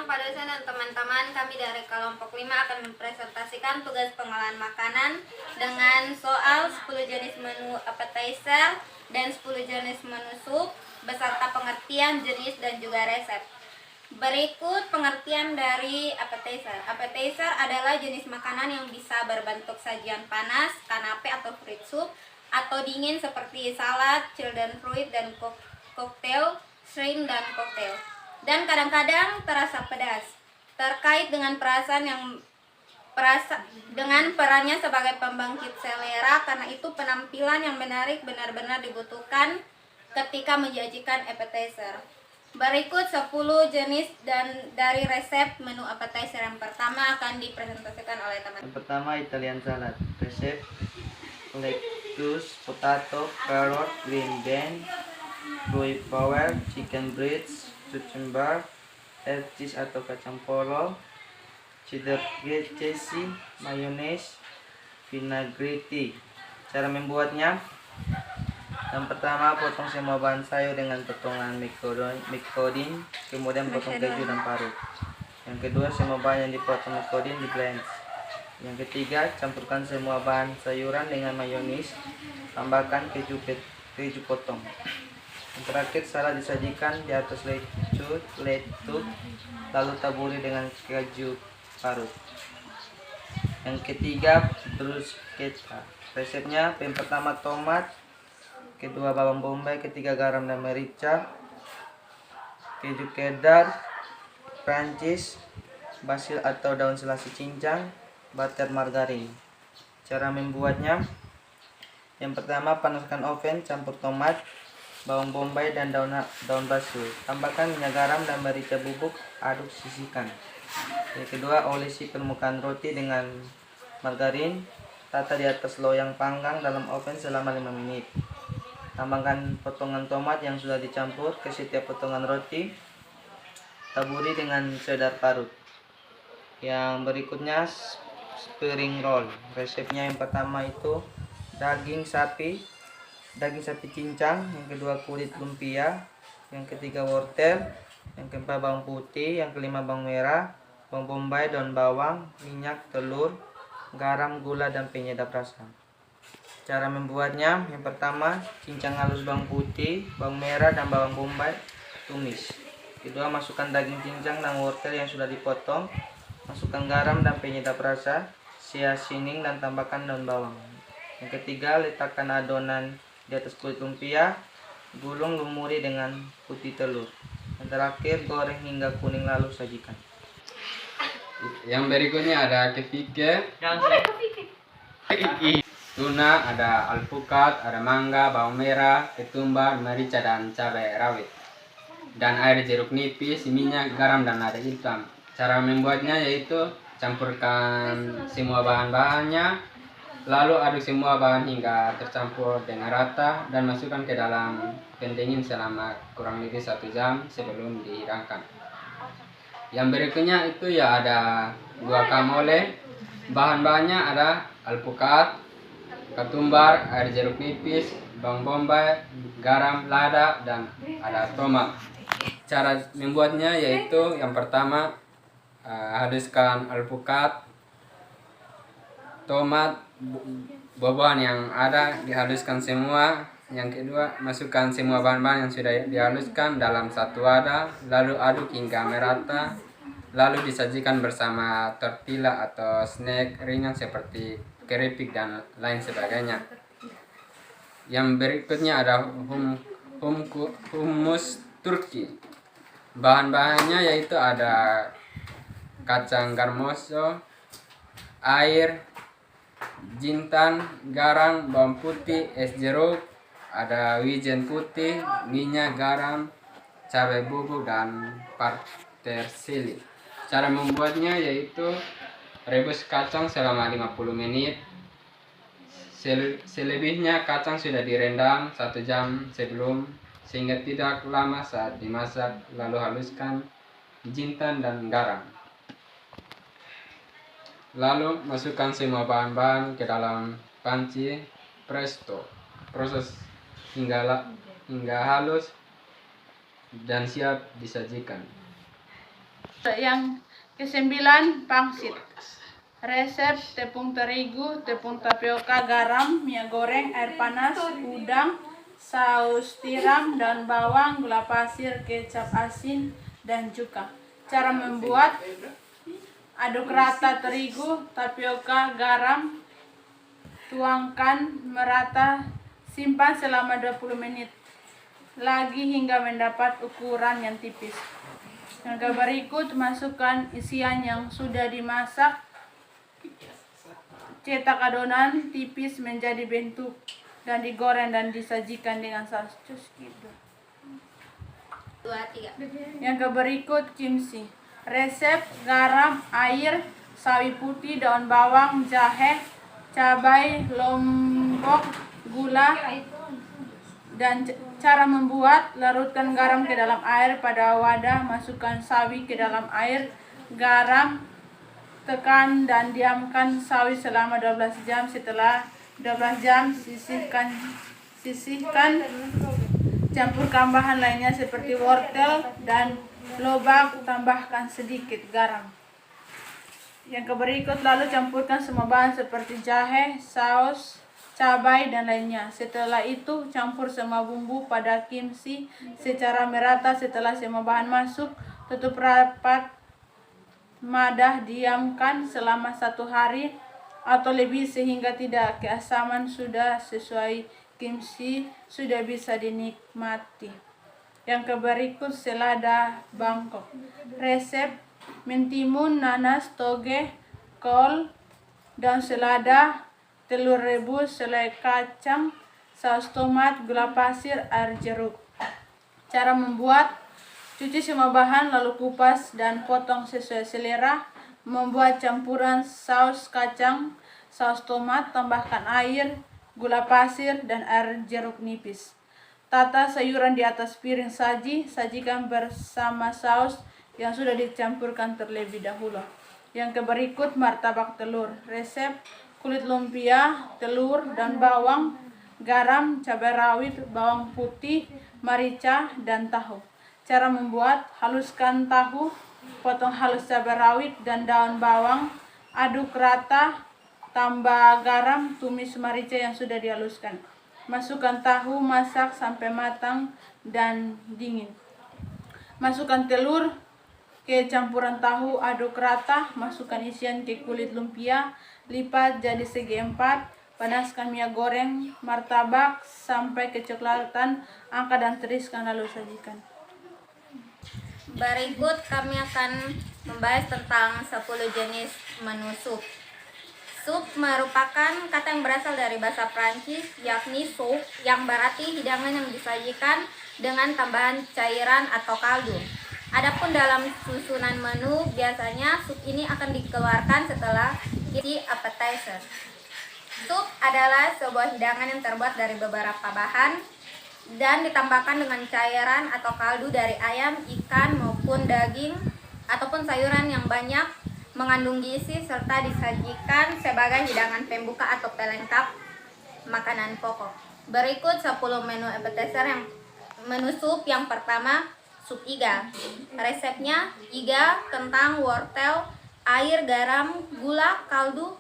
siang Pak dosen dan teman-teman. Kami dari kelompok 5 akan mempresentasikan tugas pengolahan makanan dengan soal 10 jenis menu appetizer dan 10 jenis menu sup beserta pengertian jenis dan juga resep. Berikut pengertian dari appetizer. Appetizer adalah jenis makanan yang bisa berbentuk sajian panas, kanape atau fruit soup, atau dingin seperti salad, children fruit, dan cocktail, shrimp, dan cocktail. Dan kadang-kadang terasa pedas. Terkait dengan dengan perannya sebagai pembangkit selera, karena itu penampilan yang menarik benar-benar dibutuhkan ketika menyajikan appetizer. Berikut 10 jenis dan dari resep menu appetizer. Yang pertama akan dipresentasikan oleh teman. Yang pertama Italian salad. Resep: lettuce, potato, carrot, green bean, cauliflower, chicken breast, cucumber, cheese atau kacang polong, cheddar cheese, mayonnaise, vinaigrette. Cara membuatnya: yang pertama, potong semua bahan sayur dengan potongan microdin, kemudian potong keju dan parut. Yang kedua, semua bahan yang dipotong microdin di blend. Yang ketiga, campurkan semua bahan sayuran dengan mayonis, tambahkan keju potong. Yang terakhir, salad disajikan di atas lettuce, lalu taburi dengan keju parut. Yang ketiga, bruschetta. Resepnya: yang pertama tomat, kedua bawang bombay, ketiga garam dan merica, keju cheddar, Prancis, basil atau daun selasi cincang, butter, margarin. Cara membuatnya: yang pertama, panaskan oven, campur tomat, bawang bombay dan daun basil. Tambahkan minyak, garam dan merica bubuk, aduk, sisihkan. Yang kedua, olesi permukaan roti dengan margarin, tata di atas loyang panggang dalam oven selama 5 menit. Tambahkan potongan tomat yang sudah dicampur ke setiap potongan roti. Taburi dengan cheddar parut. Yang berikutnya spring roll. Resepnya: yang pertama itu daging sapi cincang, yang kedua kulit lumpia, yang ketiga wortel, yang keempat bawang putih, yang kelima bawang merah, bawang bombay, daun bawang, minyak, telur, garam, gula, dan penyedap rasa. Cara membuatnya: yang pertama, cincang halus bawang putih, bawang merah, dan bawang bombay, tumis. Kedua, masukkan daging cincang dan wortel yang sudah dipotong, masukkan garam dan penyedap rasa, seasoning, dan tambahkan daun bawang. Yang ketiga, letakkan adonan di atas kulit lumpia, gulung, lumuri dengan putih telur. Yang terakhir, goreng hingga kuning lalu sajikan. Yang berikutnya ada kefike, tuna, ada alpukat, ada mangga, bawang merah, ketumbar, merica, dan cabai rawit, dan air jeruk nipis, minyak, garam, dan lada hitam. Cara membuatnya yaitu campurkan semua bahan-bahannya, lalu aduk semua bahan hingga tercampur dengan rata dan masukkan ke dalam pendingin selama kurang lebih 1 jam sebelum dihidangkan. Yang berikutnya itu ya ada guacamole. Bahan-bahannya ada alpukat, ketumbar, air jeruk nipis, bawang bombay, garam, lada, dan ada tomat. Cara membuatnya yaitu yang pertama, haluskan alpukat, tomat, buah-buahan yang ada dihaluskan semua. Yang kedua, masukkan semua bahan-bahan yang sudah dihaluskan dalam satu wadah, lalu aduk hingga merata, lalu disajikan bersama tortilla atau snack ringan seperti keripik dan lain sebagainya. Yang berikutnya ada hummus Turki. Bahan-bahannya yaitu ada kacang garmoso, air, jintan, garam, bawang putih, es jeruk, ada wijen putih, minyak, garam, cabai bubuk, dan peterseli. Cara membuatnya yaitu rebus kacang selama 50 menit. Selebihnya kacang sudah direndam 1 jam sebelum, sehingga tidak lama saat dimasak. Lalu haluskan jintan dan garam. Lalu masukkan semua bahan-bahan ke dalam panci presto. Proses hingga halus dan siap disajikan. Yang kesembilan, pangsit. Resep tepung terigu, tepung tapioka, garam, minyak goreng, air panas, udang, saus tiram, daun bawang, gula pasir, kecap asin, dan cuka. Cara membuat: aduk rata terigu, tapioka, garam, tuangkan merata, simpan selama 20 menit lagi hingga mendapat ukuran yang tipis. Yang berikut, masukkan isian yang sudah dimasak, cetak adonan tipis menjadi bentuk, dan digoreng dan disajikan dengan saus cuscudo. 2, 3. Yang berikut, kimchi. Resep: garam, air, sawi putih, daun bawang, jahe, cabai, lombok, gula, dan cara membuat: larutkan garam ke dalam air pada wadah, masukkan sawi ke dalam air, garam, tekan dan diamkan sawi selama 12 jam. Setelah 12 jam, sisihkan. Campurkan bahan lainnya seperti wortel dan lobak, tambahkan sedikit garam. Yang berikut, lalu campurkan semua bahan seperti jahe, saus, cabai, dan lainnya. Setelah itu, campur semua bumbu pada kimchi secara merata. Setelah semua bahan masuk, tutup rapat madah, diamkan selama 1 hari atau lebih sehingga tidak keasaman. Sudah sesuai, kimchi sudah bisa dinikmati. Yang berikut, selada Bangkok. Resep: mentimun, nanas, toge, kol, daun selada, telur rebus, selai kacang, saus tomat, gula pasir, air jeruk. Cara membuat: cuci semua bahan lalu kupas dan potong sesuai selera. Membuat campuran saus kacang, saus tomat, tambahkan air, gula pasir, dan air jeruk nipis. Tata sayuran di atas piring saji, sajikan bersama saus yang sudah dicampurkan terlebih dahulu. Yang berikut, martabak telur. Resep: kulit lumpia, telur, dan bawang, garam, cabai rawit, bawang putih, merica, dan tahu. Cara membuat: haluskan tahu, potong halus cabai rawit dan daun bawang, aduk rata, tambah garam, tumis merica yang sudah dihaluskan. Masukkan tahu, masak sampai matang dan dingin. Masukkan telur ke campuran tahu, aduk rata, masukkan isian ke kulit lumpia, lipat jadi segi 4, panaskan minyak goreng martabak sampai kecoklatan, angkat dan tiriskan lalu sajikan. Berikut kami akan membahas tentang 10 jenis menu sup. Sup merupakan kata yang berasal dari bahasa Prancis, yakni soup, yang berarti hidangan yang disajikan dengan tambahan cairan atau kaldu. Adapun dalam susunan menu, biasanya sup ini akan dikeluarkan setelah isi appetizer. Sup adalah sebuah hidangan yang terbuat dari beberapa bahan dan ditambahkan dengan cairan atau kaldu dari ayam, ikan, maupun daging ataupun sayuran yang banyak mengandung gizi, serta disajikan sebagai hidangan pembuka atau pelengkap makanan pokok. Berikut 10 menu appetizer yang menu sup. Yang pertama, sup iga. Resepnya: iga, kentang, wortel, air, garam, gula, kaldu,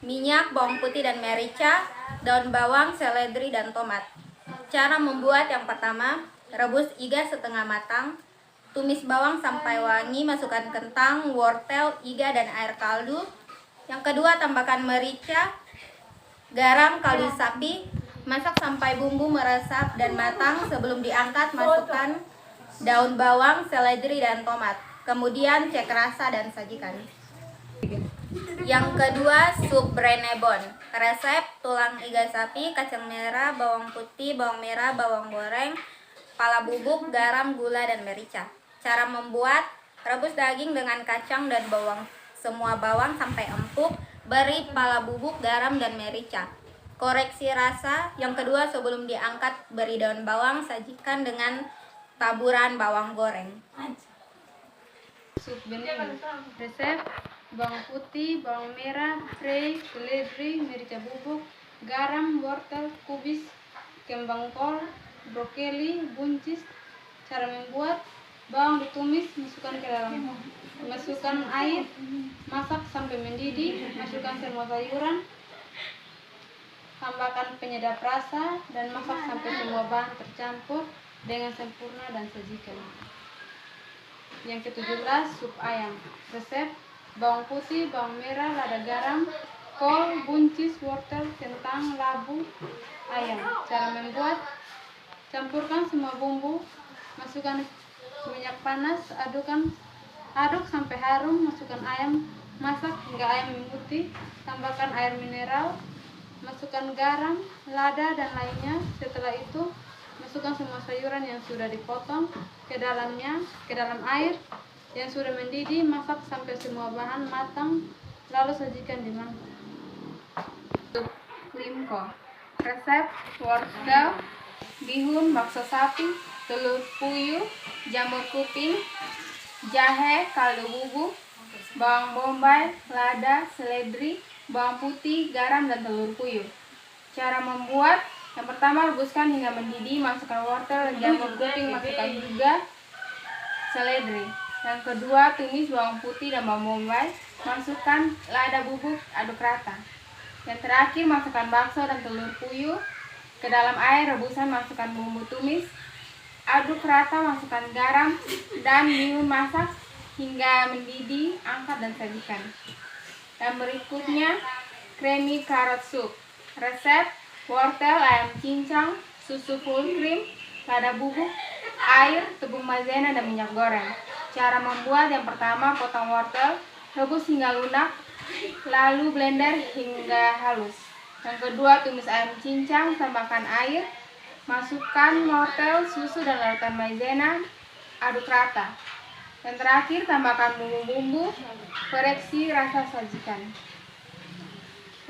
minyak, bawang putih dan merica, daun bawang, seledri, dan tomat. Cara membuat: yang pertama, rebus iga setengah matang. Tumis bawang sampai wangi, masukkan kentang, wortel, iga, dan air kaldu. Yang kedua, tambahkan merica, garam, kaldu sapi. Masak sampai bumbu meresap dan matang. Sebelum diangkat, masukkan daun bawang, seledri, dan tomat. Kemudian cek rasa dan sajikan. Yang kedua, sup brenebon. Resep: tulang iga sapi, kacang merah, bawang putih, bawang merah, bawang goreng, pala bubuk, garam, gula, dan merica. Cara membuat: rebus daging dengan kacang dan bawang, semua bawang sampai empuk. Beri pala bubuk, garam, dan merica. Koreksi rasa. Yang kedua, sebelum diangkat, beri daun bawang, sajikan dengan taburan bawang goreng. Sup bening. Resep: bawang putih, bawang merah, prei, seledri, merica bubuk, garam, wortel kubis, kembang kol, brokoli, buncis. Cara membuat: bawang ditumis, masukkan ke dalam masukkan air, masak sampai mendidih, masukkan semua sayuran, tambahkan penyedap rasa, dan masak sampai semua bahan tercampur dengan sempurna dan sajikan. Yang ke-17, sup ayam. Resep: bawang putih, bawang merah, lada, garam, kol, buncis, wortel, kentang, labu, ayam. Cara membuat: campurkan semua bumbu, masukkan minyak panas, aduk sampai harum, masukkan ayam, masak hingga ayam memutih, tambahkan air mineral, masukkan garam, lada, dan lainnya. Setelah itu, masukkan semua sayuran yang sudah dipotong ke dalam air yang sudah mendidih, masak sampai semua bahan matang, lalu sajikan di mangkok. Limko. Resep: wortel, bihun, bakso sapi, telur puyuh, jamur kuping, jahe, kaldu bubuk, bawang bombay, lada, seledri, bawang putih, garam, dan telur puyuh. Cara membuat: yang pertama, rebuskan hingga mendidih, masukkan wortel dan jamur kuping, masukkan juga seledri. Yang kedua, tumis bawang putih dan bawang bombay, masukkan lada bubuk, aduk rata. Yang terakhir, masukkan bakso dan telur puyuh ke dalam air rebusan, masukkan bumbu tumis, aduk rata, masukkan garam dan bihun, masak hingga mendidih, angkat dan sajikan. Dan berikutnya, creamy carrot soup. Resep: wortel, ayam cincang, susu full cream, lada bubuk, air, tepung maizena, dan minyak goreng. Cara membuat: yang pertama, potong wortel, rebus hingga lunak, lalu blender hingga halus. Yang kedua, tumis ayam cincang, tambahkan air, masukkan wortel, susu, dan larutan maizena, aduk rata. Dan terakhir, tambahkan bumbu-bumbu, koreksi rasa, sajikan.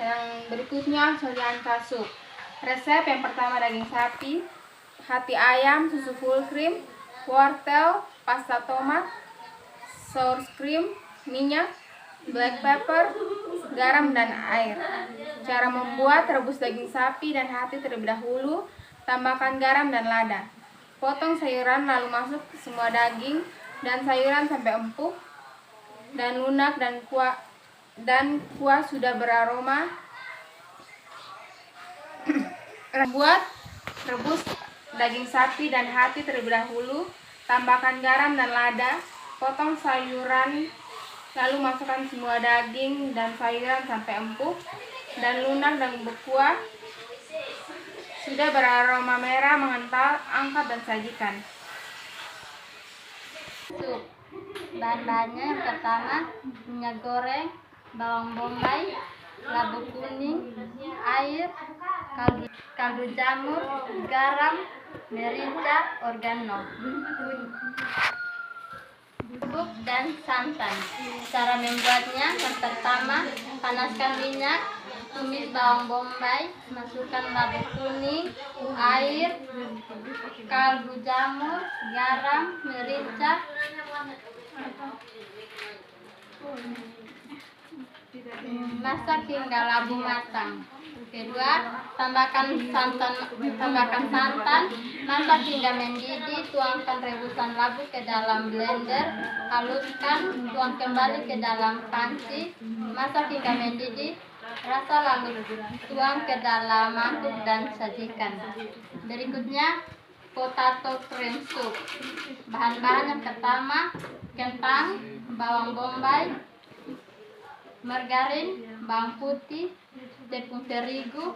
Yang berikutnya, solyanka soup. Resep: yang pertama, daging sapi, hati ayam, susu full cream, wortel, pasta tomat, sour cream, minyak, black pepper, garam, dan air. Cara membuat: rebus daging sapi dan hati terlebih dahulu, tambahkan garam dan lada. Potong sayuran, lalu masuk semua daging dan sayuran sampai empuk dan lunak dan kuah sudah beraroma. Buat: rebus daging sapi dan hati terlebih dahulu, tambahkan garam dan lada, potong sayuran, lalu masukkan semua daging dan sayuran sampai empuk dan lunak dan berkuah sudah beraroma merah mengental, angkat dan sajikan. Sup. Bahan-bahannya: yang pertama, minyak goreng, bawang bombay, labu kuning, air, kaldu jamur, garam, merica, oregano, bubuk, dan santan. Cara membuatnya: yang pertama, panaskan minyak, tumis bawang bombay, masukkan labu kuning, air, kaldu jamur, garam, merica, masak hingga labu matang. Kedua, tambahkan santan, masak hingga mendidih, tuangkan rebusan labu ke dalam blender, haluskan, tuang kembali ke dalam panci, masak hingga mendidih, rasa, lalu tuang ke dalam mangkuk dan sajikan. Berikutnya, potato cream soup. Bahan-bahan: yang pertama, kentang, bawang bombay, margarin, bawang putih, tepung terigu,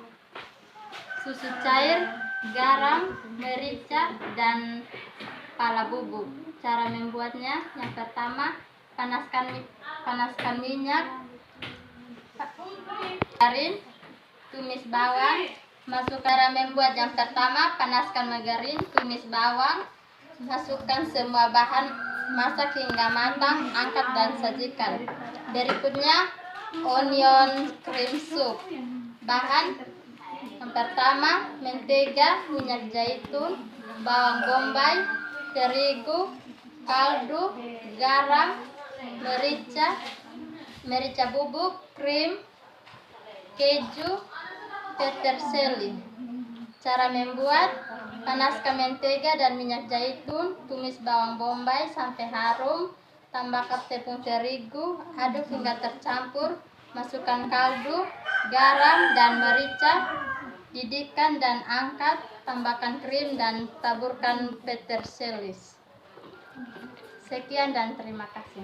susu cair, garam, merica, dan pala bubuk. Cara membuatnya: yang pertama, panaskan minyak, margarin, tumis bawang, masukkan. Cara membuat: yang pertama, panaskan margarin, tumis bawang, masukkan semua bahan, masak hingga matang, angkat dan sajikan. Berikutnya, onion cream soup. Bahan: yang pertama, mentega, minyak zaitun, bawang bombay, terigu, kaldu, garam, merica bubuk, krim, keju, peterseli. Cara membuat: panaskan mentega dan minyak zaitun, tumis bawang bombay sampai harum, tambahkan tepung terigu, aduk hingga tercampur, masukkan kaldu, garam, dan merica, didihkan dan angkat, tambahkan krim dan taburkan peterselis. Sekian dan terima kasih.